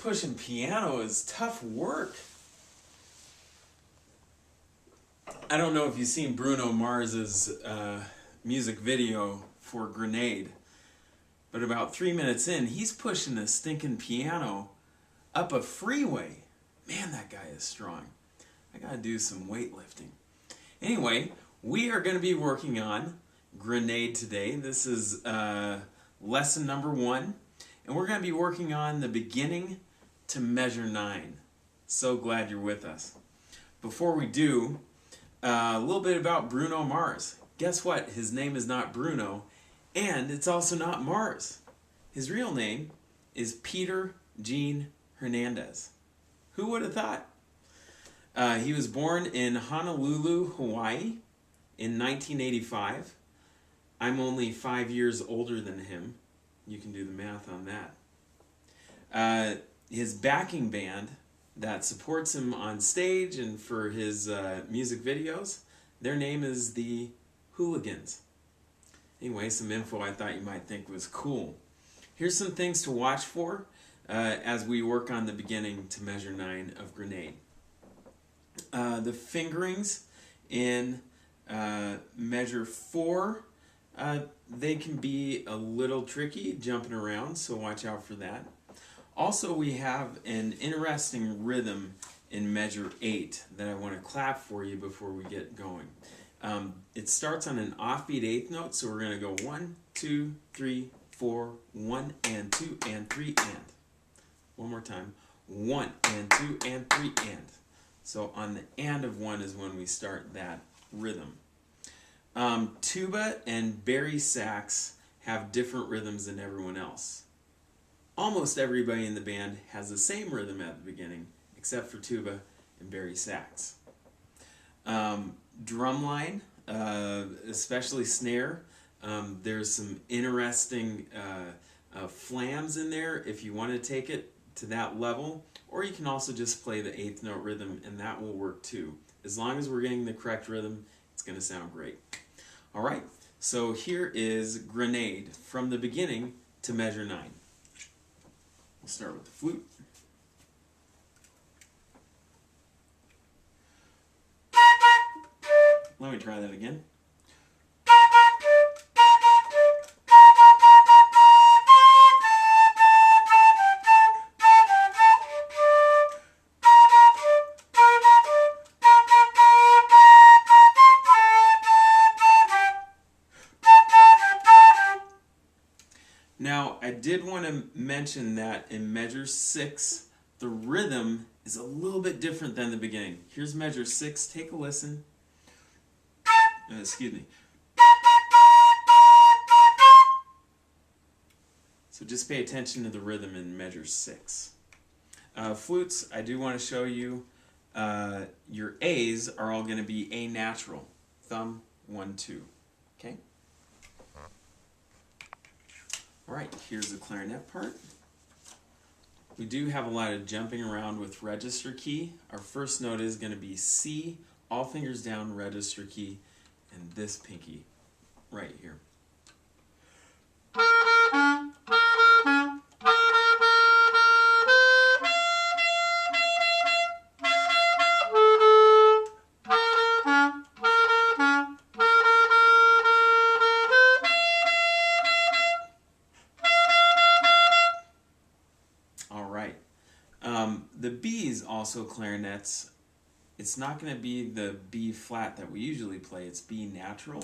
pushing piano is tough work. I don't know if you've seen Bruno Mars's music video for Grenade, but about 3 minutes in, he's pushing a stinking piano up a freeway. Man, that guy is strong. I gotta do some weightlifting. Anyway, we are going to be working on Grenade today. This is lesson number 1, and we're going to be working on the beginning to measure 9. So glad you're with us. Before we do, a little bit about Bruno Mars. Guess what? His name is not Bruno, and it's also not Mars. His real name is Peter Gene Hernandez. Who would have thought? He was born in Honolulu, Hawaii in 1985. I'm only 5 years older than him. You can do the math on that. His backing band that supports him on stage and for his music videos, their name is the Hooligans. Anyway, some info I thought you might think was cool. Here's some things to watch for as we work on the beginning to measure 9 of Grenade. The fingerings in measure 4, they can be a little tricky jumping around, so watch out for that. Also, we have an interesting rhythm in measure 8 that I want to clap for you before we get going. It starts on an offbeat 8th note, so we're going to go 1, 2, 3, 4, 1 and 2 and 3 and. One more time. 1 and 2 and 3 and. So on the and of 1 is when we start that rhythm. Tuba and bari sax have different rhythms than everyone else. Almost everybody in the band has the same rhythm at the beginning, except for tuba and bari sax. Drumline, especially snare, there's some interesting flams in there if you want to take it to that level, or you can also just play the 8th note rhythm and that will work too. As long as we're getting the correct rhythm, it's going to sound great. Alright, so here is Grenade from the beginning to measure 9. We'll start with the flute. Let me try that again. Now, I did want to mention that in measure 6, the rhythm is a little bit different than the beginning. Here's measure 6. Take a listen. Excuse me. So just pay attention to the rhythm in measure 6. Flutes, I do want to show you your A's are all going to be A natural. Thumb, 1, 2. Okay? Alright, here's the clarinet part. We do have a lot of jumping around with register key. Our first note is going to be C, all fingers down, register key, and this pinky right here. The B's also clarinets. It's not going to be the B flat that we usually play. It's B natural.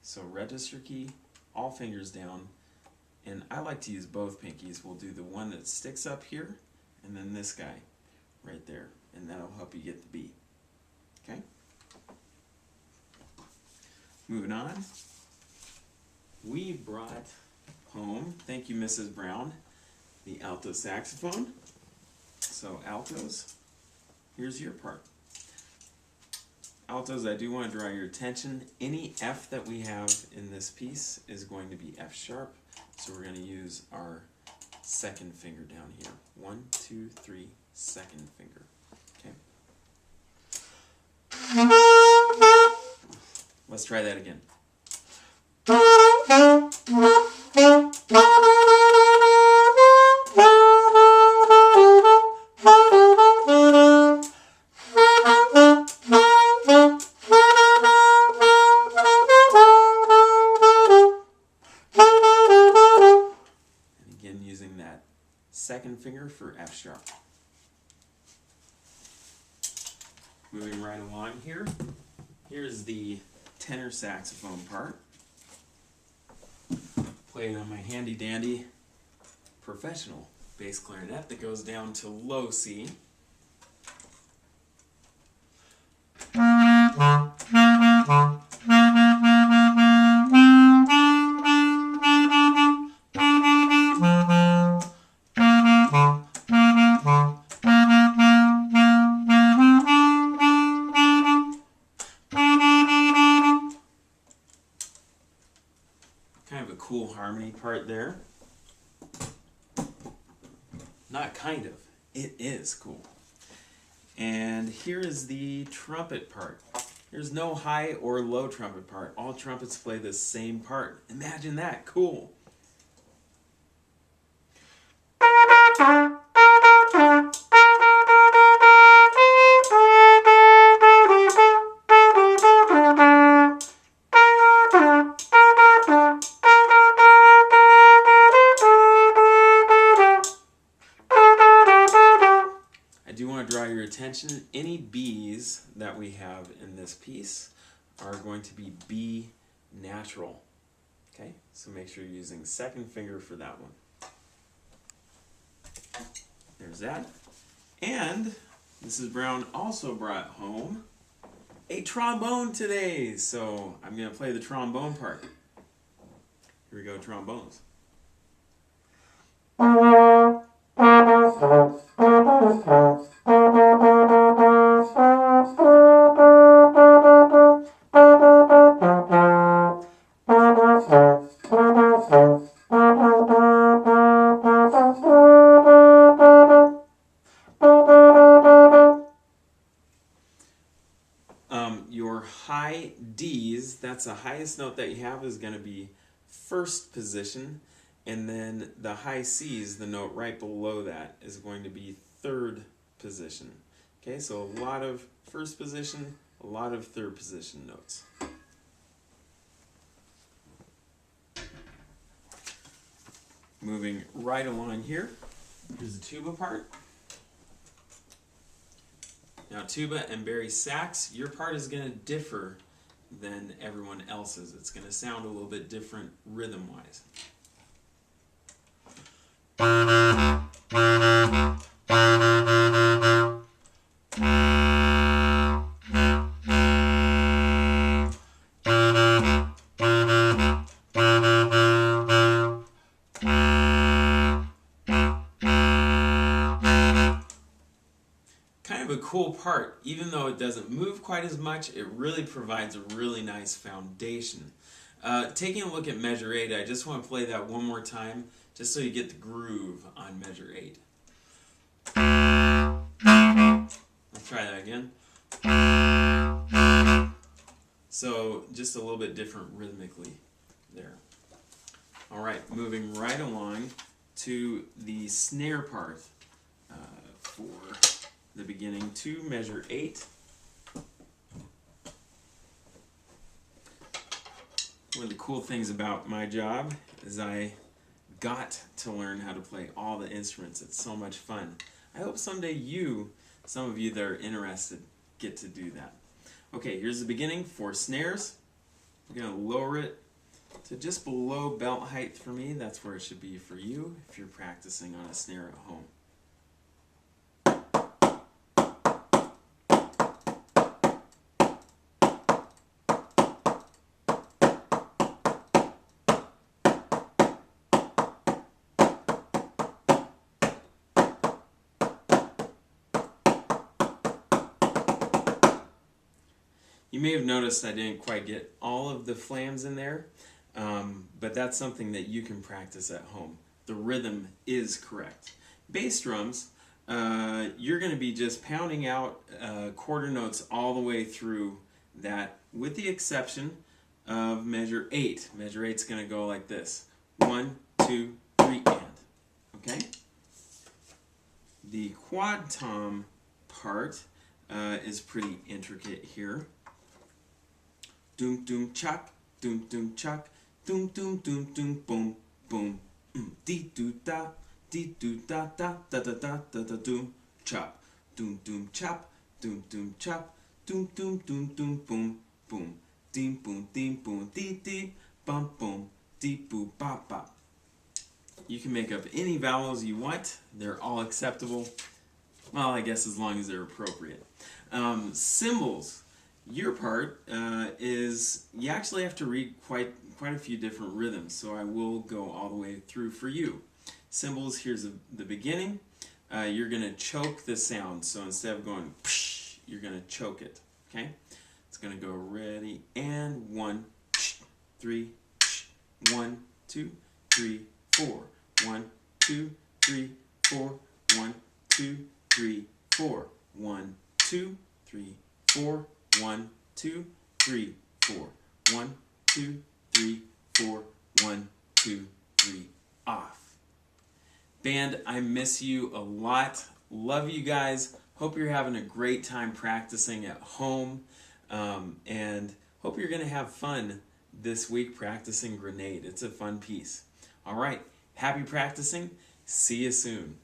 So register key, all fingers down. And I like to use both pinkies. We'll do the one that sticks up here and then this guy right there. And that'll help you get the B. Okay? Moving on. We brought home, thank you Mrs. Brown, the alto saxophone. So altos, here's your part. Altos, I do want to draw your attention. Any F that we have in this piece is going to be F sharp. So we're going to use our second finger down here. 1, 2, 3, second finger. Okay. Let's try that again. for F sharp. Moving right along here, here's the tenor saxophone part. Play it on my handy dandy professional bass clarinet that goes down to low C. Kind of a cool harmony part there. Not kind of, it is cool. And here is the trumpet part. There's no high or low trumpet part. All trumpets play the same part. Imagine that, cool. Attention, any B's that we have in this piece are going to be B natural. Okay, so make sure you're using second finger for that one. There's that. And Mrs. Brown also brought home a trombone today, so I'm going to play the trombone part. Here we go, trombones. Your high D's, that's the highest note that you have, is going to be first position, and then the high C's, the note right below that, is going to be third position. Okay, so a lot of first position, a lot of third position notes. Moving right along here, here's the tuba part. Now tuba and bari sax, your part is going to differ than everyone else's. It's going to sound a little bit different rhythm-wise. Kind of a cool part. Even though it doesn't move quite as much, it really provides a really nice foundation. Taking a look at measure 8, I just want to play that one more time just so you get the groove on measure 8. Let's try that again. So just a little bit different rhythmically there. Alright, moving right along to the snare part for the beginning to measure 8. One of the cool things about my job is I got to learn how to play all the instruments. It's so much fun. I hope someday some of you that are interested, get to do that. Okay, here's the beginning for snares. I'm going to lower it to just below belt height for me. That's where it should be for you if you're practicing on a snare at home. You may have noticed I didn't quite get all of the flams in there, but that's something that you can practice at home. The rhythm is correct. Bass drums, you're going to be just pounding out quarter notes all the way through that, with the exception of measure 8. Measure 8's going to go like this. 1, 2, 3, and. Okay? The quad tom part is pretty intricate here. Doom doom chuck, doom doom chuck, doom doom doom doom boom boom, dee doo da, dee doo da da da da da da da doom chop, doom doom chop, doom doom chop, doom doom doom doom boom boom, deem boom dee dee bum boom dee boo bop bop. You can make up any vowels you want. They're all acceptable. Well, I guess as long as they're appropriate. Cymbals. Your part is you actually have to read quite a few different rhythms, so I will go all the way through for you. Cymbals, here's the beginning. You're going to choke the sound, so instead of going psh, you're going to choke it. Okay? It's going to go ready and 1, 3, 1, 2, 3, 4. 1, 2, 3, 4. 1, 2, 3, 4. 1, 2, 3, 4. 1, 2, 3, 4. 1, 2, 3, 4. 1, 2, 3, off. Band, I miss you a lot. Love you guys. Hope you're having a great time practicing at home. And hope you're going to have fun this week practicing Grenade. It's a fun piece. All right. Happy practicing. See you soon.